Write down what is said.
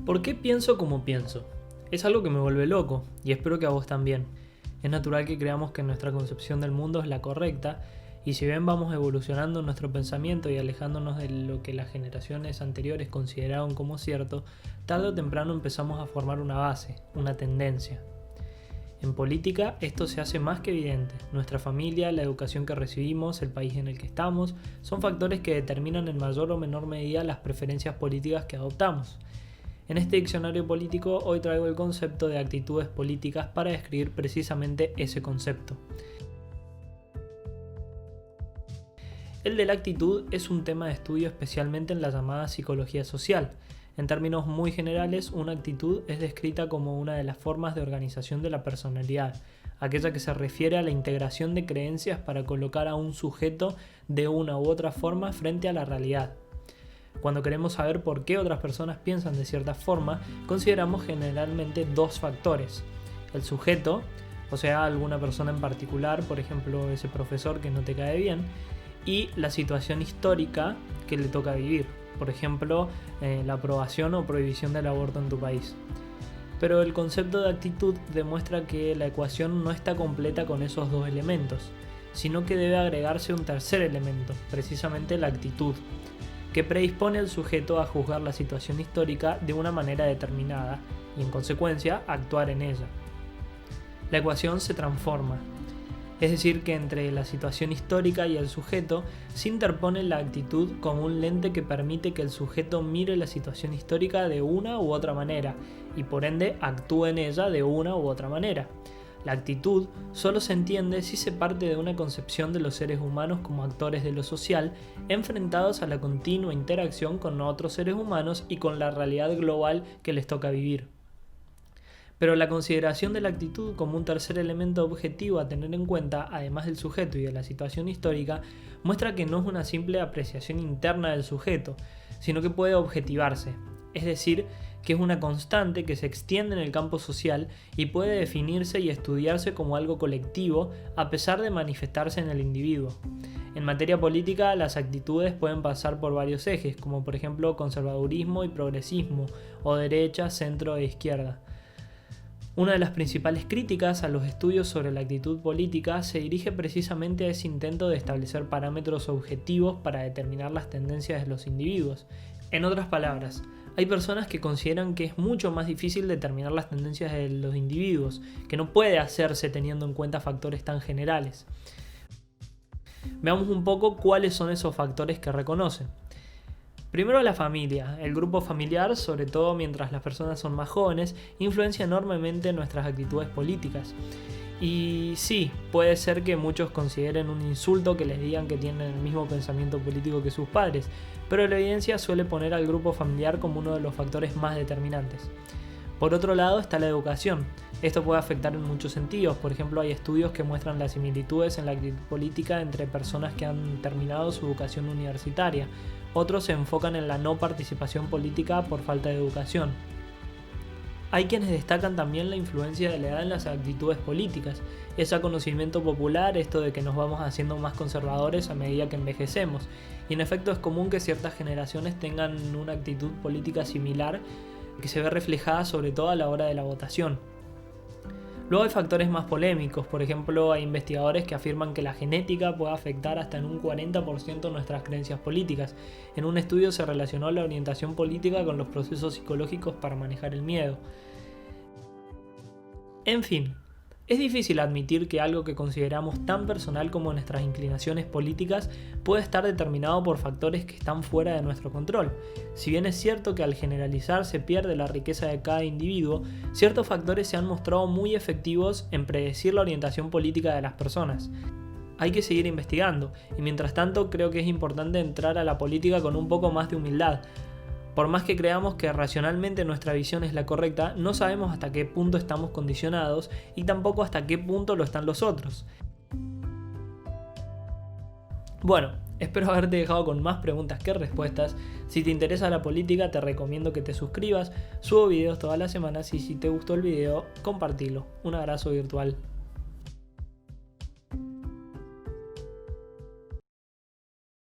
¿Por qué pienso como pienso? Es algo que me vuelve loco y espero que a vos también. Es natural que creamos que nuestra concepción del mundo es la correcta y si bien vamos evolucionando en nuestro pensamiento y alejándonos de lo que las generaciones anteriores consideraron como cierto, tarde o temprano empezamos a formar una base, una tendencia. En política esto se hace más que evidente. Nuestra familia, la educación que recibimos, el país en el que estamos, son factores que determinan en mayor o menor medida las preferencias políticas que adoptamos. En este diccionario político hoy traigo el concepto de actitudes políticas para describir precisamente ese concepto. El de la actitud es un tema de estudio especialmente en la llamada psicología social. En términos muy generales, una actitud es descrita como una de las formas de organización de la personalidad, aquella que se refiere a la integración de creencias para colocar a un sujeto de una u otra forma frente a la realidad. Cuando queremos saber por qué otras personas piensan de cierta forma, consideramos generalmente dos factores: el sujeto, o sea, alguna persona en particular, por ejemplo ese profesor que no te cae bien, y la situación histórica que le toca vivir, por ejemplo, la aprobación o prohibición del aborto en tu país. Pero el concepto de actitud demuestra que la ecuación no está completa con esos dos elementos, sino que debe agregarse un tercer elemento, precisamente la actitud, que predispone al sujeto a juzgar la situación histórica de una manera determinada y, en consecuencia, actuar en ella. La ecuación se transforma, es decir, que entre la situación histórica y el sujeto se interpone la actitud como un lente que permite que el sujeto mire la situación histórica de una u otra manera y por ende actúe en ella de una u otra manera. La actitud solo se entiende si se parte de una concepción de los seres humanos como actores de lo social, enfrentados a la continua interacción con otros seres humanos y con la realidad global que les toca vivir. Pero la consideración de la actitud como un tercer elemento objetivo a tener en cuenta, además del sujeto y de la situación histórica, muestra que no es una simple apreciación interna del sujeto, sino que puede objetivarse, es decir, que es una constante que se extiende en el campo social y puede definirse y estudiarse como algo colectivo a pesar de manifestarse en el individuo. En materia política, las actitudes pueden pasar por varios ejes, como por ejemplo conservadurismo y progresismo, o derecha, centro e izquierda. Una de las principales críticas a los estudios sobre la actitud política se dirige precisamente a ese intento de establecer parámetros objetivos para determinar las tendencias de los individuos. En otras palabras, hay personas que consideran que es mucho más difícil determinar las tendencias de los individuos, que no puede hacerse teniendo en cuenta factores tan generales. Veamos un poco cuáles son esos factores que reconocen. Primero, la familia. El grupo familiar, sobre todo mientras las personas son más jóvenes, influencia enormemente nuestras actitudes políticas. Y sí, puede ser que muchos consideren un insulto que les digan que tienen el mismo pensamiento político que sus padres, pero la evidencia suele poner al grupo familiar como uno de los factores más determinantes. Por otro lado está la educación. Esto puede afectar en muchos sentidos. Por ejemplo, hay estudios que muestran las similitudes en la actitud política entre personas que han terminado su educación universitaria. Otros se enfocan en la no participación política por falta de educación. Hay quienes destacan también la influencia de la edad en las actitudes políticas, ese conocimiento popular, esto de que nos vamos haciendo más conservadores a medida que envejecemos, y en efecto es común que ciertas generaciones tengan una actitud política similar que se ve reflejada sobre todo a la hora de la votación. Luego hay factores más polémicos, por ejemplo hay investigadores que afirman que la genética puede afectar hasta en un 40% nuestras creencias políticas. En un estudio se relacionó la orientación política con los procesos psicológicos para manejar el miedo. En fin, es difícil admitir que algo que consideramos tan personal como nuestras inclinaciones políticas puede estar determinado por factores que están fuera de nuestro control. Si bien es cierto que al generalizar se pierde la riqueza de cada individuo, ciertos factores se han mostrado muy efectivos en predecir la orientación política de las personas. Hay que seguir investigando, y mientras tanto creo que es importante entrar a la política con un poco más de humildad. Por más que creamos que racionalmente nuestra visión es la correcta, no sabemos hasta qué punto estamos condicionados y tampoco hasta qué punto lo están los otros. Bueno, espero haberte dejado con más preguntas que respuestas. Si te interesa la política, te recomiendo que te suscribas. Subo videos todas las semanas y si te gustó el video, compartilo. Un abrazo virtual.